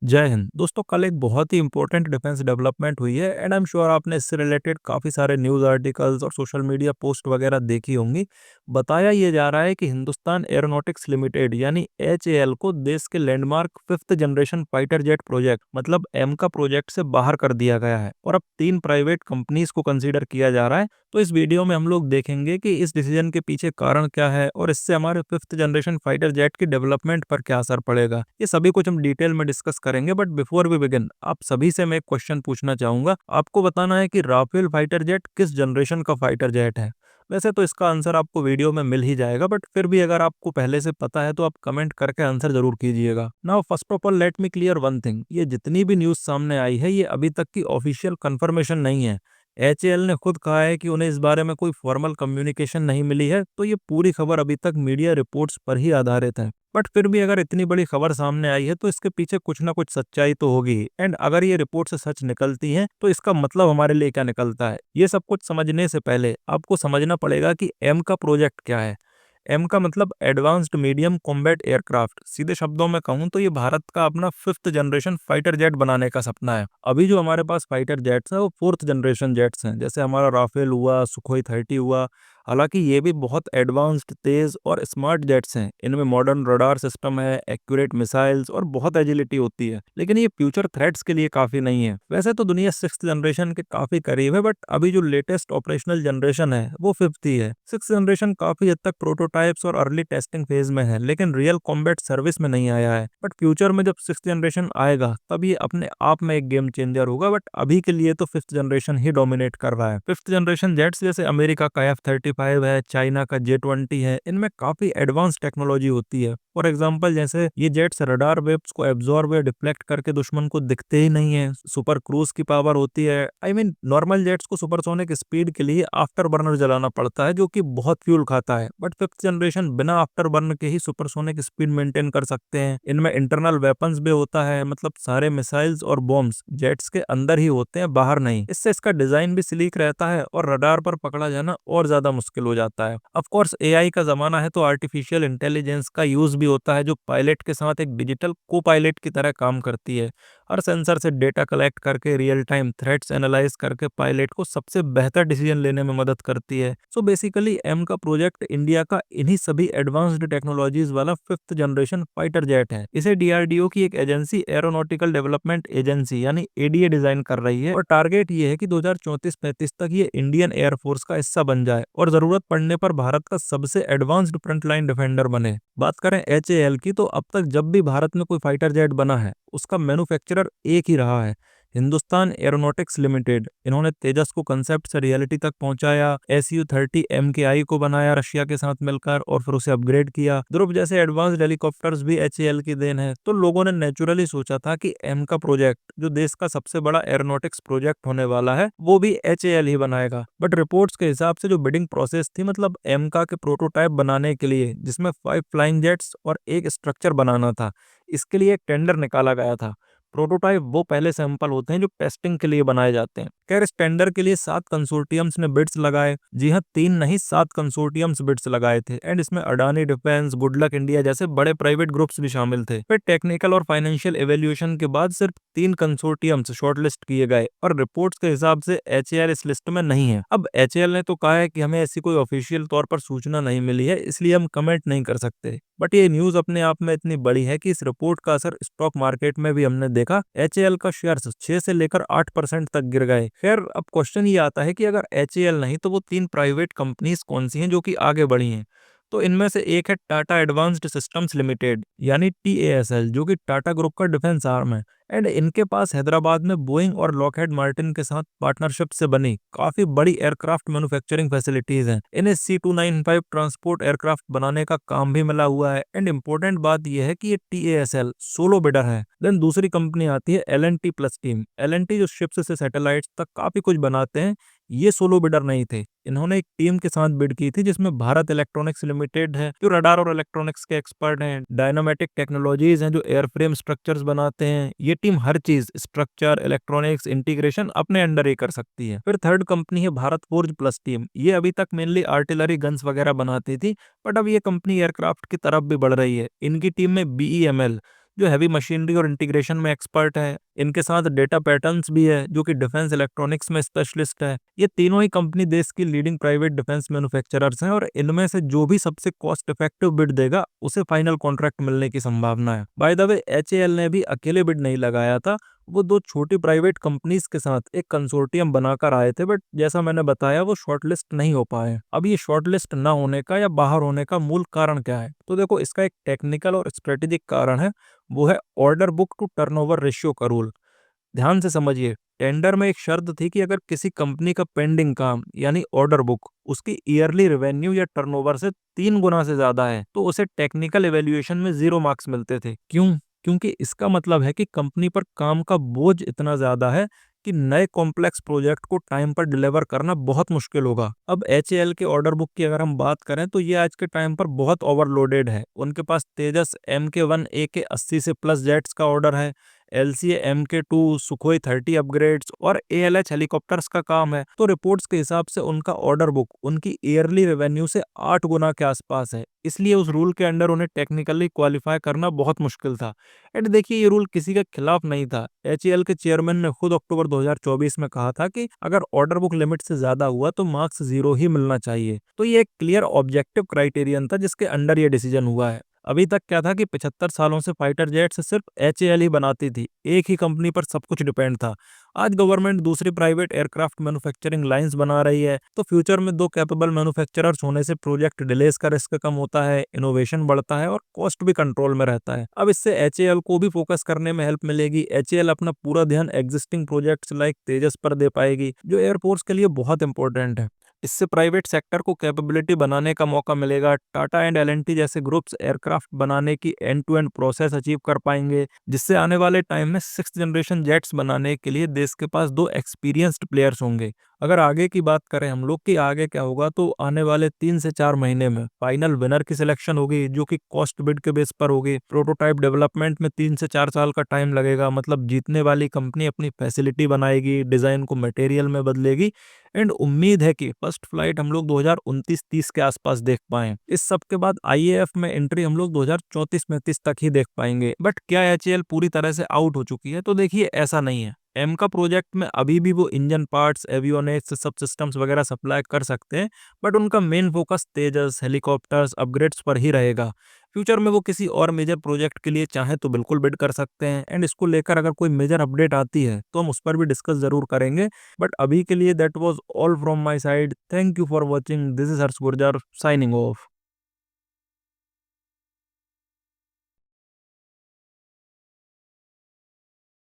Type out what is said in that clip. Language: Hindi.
जय हिंद दोस्तों। कल एक बहुत ही इंपॉर्टेंट डिफेंस डेवलपमेंट हुई है एंड आई एम श्योर आपने इससे रिलेटेड काफ़ी सारे न्यूज़ आर्टिकल्स और सोशल मीडिया पोस्ट वगैरह देखी होंगी। बताया ये जा रहा है कि हिंदुस्तान एरोनॉटिक्स लिमिटेड यानी एचएएल को देश के landmark fifth generation fighter jet project मतलब एम का प्रोजेक्ट से बाहर कर दिया गया है और अब 3 प्राइवेट कंपनीज को कंसीडर किया जा रहा है। तो इस वीडियो में हम लोग देखेंगे कि इस डिसीजन के पीछे कारण क्या है और इससे हमारे फिफ्थ जनरेशन फाइटर जेट की डेवलपमेंट पर क्या असर पड़ेगा। ये सभी कुछ हम डिटेल में डिस्कस करेंगे, बट बिफोर वी बिगिन आप सभी से मैं एक क्वेश्चन पूछना चाहूंगा। आपको बताना है कि राफेल फाइटर जेट किस जनरेशन का फाइटर जेट है। वैसे तो इसका आंसर आपको वीडियो में मिल ही जाएगा, बट फिर भी अगर आपको पहले से पता है तो आप कमेंट करके आंसर जरूर कीजिएगा। Now first of all let me clear one thing, ये जितनी भी न्यूज सामने आई है ये अभी तक की ऑफिशियल कंफर्मेशन नहीं है। एचएएल ने खुद कहा है कि उन्हें इस बारे में कोई फॉर्मल कम्युनिकेशन नहीं मिली है, तो ये पूरी खबर अभी तक मीडिया रिपोर्ट्स पर ही आधारित है। बट फिर भी अगर इतनी बड़ी खबर सामने आई है तो इसके पीछे कुछ ना कुछ सच्चाई तो होगी ही। एंड अगर ये रिपोर्ट से सच निकलती है तो इसका मतलब हमारे लिए क्या निकलता है, ये सब कुछ समझने से पहले आपको समझना पड़ेगा कि एम का प्रोजेक्ट क्या है। एम का मतलब एडवांस्ड मीडियम कॉम्बैट एयरक्राफ्ट। सीधे शब्दों में कहूं तो ये भारत का अपना फिफ्थ जनरेशन फाइटर जेट बनाने का सपना है। अभी जो हमारे पास फाइटर जेट्स हैं वो फोर्थ जनरेशन जेट्स हैं, जैसे हमारा राफेल हुआ, सुखोई 30 हुआ। हालांकि ये भी बहुत एडवांस्ड, तेज और स्मार्ट जेट्स हैं। इनमें मॉडर्न रडार सिस्टम है, एक्यूरेट मिसाइल्स और बहुत एजिलिटी होती है, लेकिन ये फ्यूचर थ्रेट्स के लिए काफी नहीं है। वैसे तो दुनिया सिक्स जनरेशन के काफी करीब है, बट अभी जो लेटेस्ट ऑपरेशनल जनरेशन है वो फिफ्थ ही है। सिक्स जनरेशन काफी हद तक प्रोटोटाइप्स और अर्ली टेस्टिंग फेज में है, लेकिन रियल कॉम्बैट सर्विस में नहीं आया है। बट फ्यूचर में जब सिक्स जनरेशन आएगा तब ये अपने आप में एक गेम चेंजर होगा, बट अभी के लिए तो फिफ्थ जनरेशन ही डोमिनेट कर रहा है। फिफ्थ जनरेशन जेट्स जैसे अमेरिका का F-35 है, चाइना का J-20 है, इनमें काफी एडवांस टेक्नोलॉजी होती है। फॉर एग्जाम्पल जैसे ये जेट्स रडार वेव्स को एब्जॉर्ब या डिफ्लेक्ट करके दुश्मन को दिखते ही नहीं है। सुपर क्रूज की पावर होती है। आई मीन नॉर्मल जेट्स को सुपरसोनिक स्पीड के लिए आफ्टर बर्नर जलाना पड़ता है जो कि बहुत फ्यूल खाता है, बट फिफ्थ जनरेशन बिना आफ्टर बर्न के ही सुपरसोनिक स्पीड मेंटेन कर सकते हैं। इनमें इंटरनल वेपन्स भी होता है, मतलब सारे मिसाइल्स और बॉम्ब्स जेट्स के अंदर ही होते हैं, बाहर नहीं। इससे इसका डिजाइन भी स्लीक रहता है और रडार पर पकड़ा जाना और ज्यादा मुश्किल हो जाता है। ऑफ कोर्स एआई का जमाना है तो आर्टिफिशियल इंटेलिजेंस का यूज भी होता है, जो पायलट के साथ एक डिजिटल को पायलट की तरह काम करती है। हर सेंसर से डेटा कलेक्ट करके रियल टाइम थ्रेट्स एनालाइज करके पायलट को सबसे बेहतर डिसीजन लेने में मदद करती है। सो बेसिकली एम का प्रोजेक्ट इंडिया का इन्हीं सभी एडवांस्ड टेक्नोलॉजीज वाला फिफ्थ जनरेशन फाइटर जेट है। इसे डीआरडीओ की एक एजेंसी एरोनॉटिकल डेवलपमेंट एजेंसी यानी एडीए डिजाइन कर रही है और टारगेट ये है कि 2034-35 तक ये इंडियन एयरफोर्स का हिस्सा बन जाए और जरूरत पड़ने पर भारत का सबसे एडवांस्ड फ्रंटलाइन डिफेंडर बने। बात करें एचएएल की, तो अब तक जब भी भारत में कोई फाइटर जेट बना है उसका मैन्युफैक्चरर एक ही रहा है, हिंदुस्तान एरोनॉटिक्स लिमिटेड। इन्होंने तेजस को कंसेप्ट से रियलिटी तक पहुंचाया, SU-30 MKI को बनाया रशिया के साथ मिलकर और फिर उसे अपग्रेड किया। ध्रुव जैसे एडवांस्ड हेलीकॉप्टर्स भी एचएएल की देन है। तो लोगों ने नेचुरली सोचा था कि एम का प्रोजेक्ट जो देश का सबसे बड़ा एरोनॉटिक्स प्रोजेक्ट होने वाला है वो भी एचएएल ही बनाएगा। बट रिपोर्ट्स के हिसाब से जो बिडिंग प्रोसेस थी, मतलब एम का के प्रोटोटाइप बनाने के लिए, जिसमें 5 फ्लाइंग जेट्स और एक स्ट्रक्चर बनाना था, इसके लिए एक टेंडर निकाला गया था। प्रोटोटाइप वो पहले सैंपल होते हैं जो टेस्टिंग के लिए बनाए जाते हैं। खैर इस टेंडर के लिए 7 कंसोर्टियम्स ने बिड्स लगाए। जी हाँ, 3 नहीं 7 कंसोर्टियम्स बिड्स लगाए थे एंड इसमें अडानी डिफेंस, गुडलक इंडिया जैसे बड़े प्राइवेट ग्रुप्स भी शामिल थे। फिर टेक्निकल और फाइनेंशियल एवेल्यूएशन के बाद सिर्फ 3 कंसोर्टियम्स शॉर्टलिस्ट किए गए और रिपोर्ट्स के हिसाब से एचएएल इस लिस्ट में नहीं है। अब एचएएल ने तो कहा है कि हमें ऐसी कोई ऑफिशियल तौर पर सूचना नहीं मिली है, इसलिए हम कमेंट नहीं कर सकते। बट ये न्यूज अपने आप में इतनी बड़ी है कि इस रिपोर्ट का असर स्टॉक मार्केट में भी हमने देखा। एचएएल का शेयर 6 से लेकर 8% तक गिर गए। खैर अब क्वेश्चन ये आता है कि अगर एचएएल नहीं तो वो 3 प्राइवेट कंपनीज कौन सी हैं जो कि आगे बढ़ी हैं। तो इनमें से एक है टाटा एडवांस्ड सिस्टम्स लिमिटेड यानी TASL, जो कि टाटा ग्रुप का डिफेंस आर्म है। एंड इनके पास हैदराबाद में बोइंग और लॉकहेड मार्टिन के साथ पार्टनरशिप से बनी काफी बड़ी एयरक्राफ्ट मैन्युफैक्चरिंग फैसिलिटीज हैं। इन्हें C295 ट्रांसपोर्ट एयरक्राफ्ट बनाने का काम भी मिला हुआ है। एंड इम्पोर्टेंट बात यह है कि ये TASL सोलो बिडर है। देन दूसरी कंपनी आती है L&T प्लस टीम। L&T जो शिप्स से सैटेलाइट्स तक काफी कुछ बनाते हैं, ये सोलो बिडर नहीं थे। इन्होंने एक टीम के साथ बिड की थी जिसमें भारत इलेक्ट्रॉनिक्स लिमिटेड है जो रडार और इलेक्ट्रॉनिक्स के एक्सपर्ट हैं, डायनामेटिक टेक्नोलॉजीज हैं जो एयरफ्रेम स्ट्रक्चर्स बनाते हैं। ये टीम हर चीज स्ट्रक्चर, इलेक्ट्रॉनिक्स, इंटीग्रेशन अपने अंडर ही कर सकती है। फिर थर्ड कंपनी है भारत फोर्ज प्लस टीम। ये अभी तक मेनली आर्टिलरी गन्स वगैरह बनाती थी, बट अब ये कंपनी एयरक्राफ्ट की तरफ भी बढ़ रही है। इनकी टीम में BEML जो हैवी मशीनरी और इंटीग्रेशन में एक्सपर्ट है। इनके साथ डेटा पैटर्न्स भी है जो कि डिफेंस इलेक्ट्रॉनिक्स में स्पेशलिस्ट है। ये तीनों ही कंपनी देश की लीडिंग प्राइवेट डिफेंस मैन्युफैक्चरर्स हैं और इनमें से जो भी सबसे कॉस्ट इफेक्टिव बिड देगा उसे फाइनल कॉन्ट्रैक्ट मिलने की संभावना है। बाय द वे एचएएल ने भी अकेले बिड नहीं लगाया था, वो दो छोटी प्राइवेट कंपनीज के साथ एक कंसोर्टियम बनाकर आए थे, बट जैसा मैंने बताया वो शॉर्टलिस्ट नहीं हो पाए। अब ये शॉर्टलिस्ट ना होने का या बाहर होने का मूल कारण क्या है? तो देखो, इसका एक टेक्निकल और स्ट्रेटेजिक कारण है, वो है order book to turnover ratio का रूल। ध्यान से समझिए, टेंडर में एक शर्त थी कि अगर किसी कंपनी का पेंडिंग काम यानी ऑर्डर बुक उसकी ईयरली रेवेन्यू या टर्नओवर से 3 गुना से ज्यादा है तो उसे टेक्निकल एवेल्युएशन में 0 मार्क्स मिलते थे। क्यों? क्योंकि इसका मतलब है कि कंपनी पर काम का बोझ इतना ज्यादा है कि नए कॉम्प्लेक्स प्रोजेक्ट को टाइम पर डिलीवर करना बहुत मुश्किल होगा। अब एचएएल के ऑर्डर बुक की अगर हम बात करें तो ये आज के टाइम पर बहुत ओवरलोडेड है। उनके पास तेजस MK1A के 80 से प्लस जेट्स का ऑर्डर है, LCA MK2, सुखोई 30 अपग्रेड्स और ALH हेलीकॉप्टर्स का काम है। तो रिपोर्ट्स के हिसाब से उनका ऑर्डर बुक उनकी ईयरली रेवेन्यू से 8 गुना के आसपास है। इसलिए उस रूल के अंडर उन्हें टेक्निकली क्वालिफाई करना बहुत मुश्किल था। एंड देखिए, ये रूल किसी के खिलाफ नहीं था। एचएएल के चेयरमैन ने खुद अक्टूबर 2024 में कहा था कि अगर ऑर्डर बुक लिमिट से ज्यादा हुआ तो मार्क्स 0 ही मिलना चाहिए। तो ये एक क्लियर ऑब्जेक्टिव क्राइटेरियन था जिसके अंडर ये डिसीजन हुआ है। अभी तक क्या था कि 75 सालों से फाइटर जेट्स सिर्फ एचएएल ही बनाती थी, एक ही कंपनी पर सब कुछ डिपेंड था। आज गवर्नमेंट दूसरी प्राइवेट एयरक्राफ्ट मैन्युफैक्चरिंग लाइंस बना रही है, तो फ्यूचर में दो कैपेबल मैन्युफैक्चरर्स होने से प्रोजेक्ट डिलेस का रिस्क कम होता है, इनोवेशन बढ़ता है और कॉस्ट भी कंट्रोल में रहता है। अब इससे एचएएल को भी फोकस करने में हेल्प मिलेगी। एचएएल अपना पूरा ध्यान एग्जिस्टिंग प्रोजेक्ट्स लाइक तेजस पर दे पाएगी, जो एयरफोर्स के लिए बहुत इंपॉर्टेंट है। इससे प्राइवेट सेक्टर को कैपेबिलिटी बनाने का मौका मिलेगा। टाटा एंड एलएनटी जैसे ग्रुप्स एयरक्राफ्ट बनाने की end to end process achieve कर पाएंगे, जिससे आने वाले टाइम में 6th जनरेशन जेट्स बनाने के लिए देश के पास दो एक्सपीरियंस्ड प्लेयर्स होंगे। अगर आगे की बात करें हम लोग कि आगे क्या होगा, तो आने वाले 3 से 4 महीने में फाइनल विनर की सिलेक्शन होगी, जो कि कॉस्ट बिड के बेस पर होगी। प्रोटोटाइप डेवलपमेंट में 3 से 4 साल का टाइम लगेगा, मतलब जीतने वाली कंपनी अपनी फैसिलिटी बनाएगी, डिजाइन को मटेरियल में बदलेगी एंड उम्मीद है कि फर्स्ट फ्लाइट हम लोग 2029-30 के आसपास देख पाएं। इस सब के बाद आईएएफ में एंट्री हम लोग 2034-35 तक ही देख पाएंगे। बट क्या एचएएल पूरी तरह से आउट हो चुकी है? तो देखिए, ऐसा नहीं है। एम का प्रोजेक्ट में अभी भी वो इंजन पार्ट्स, एवियोनिक्स, सब सिस्टम्स वगैरह सप्लाई कर सकते हैं, बट उनका मेन फोकस तेजस, हेलीकॉप्टर्स, अपग्रेड्स पर ही रहेगा। फ्यूचर में वो किसी और मेजर प्रोजेक्ट के लिए चाहे तो बिल्कुल बिड कर सकते हैं एंड इसको लेकर अगर कोई मेजर अपडेट आती है तो हम उस पर भी डिस्कस जरूर करेंगे। बट अभी के लिए that was all from my side. Thank you for watching. This is Harsh Gurjar signing off.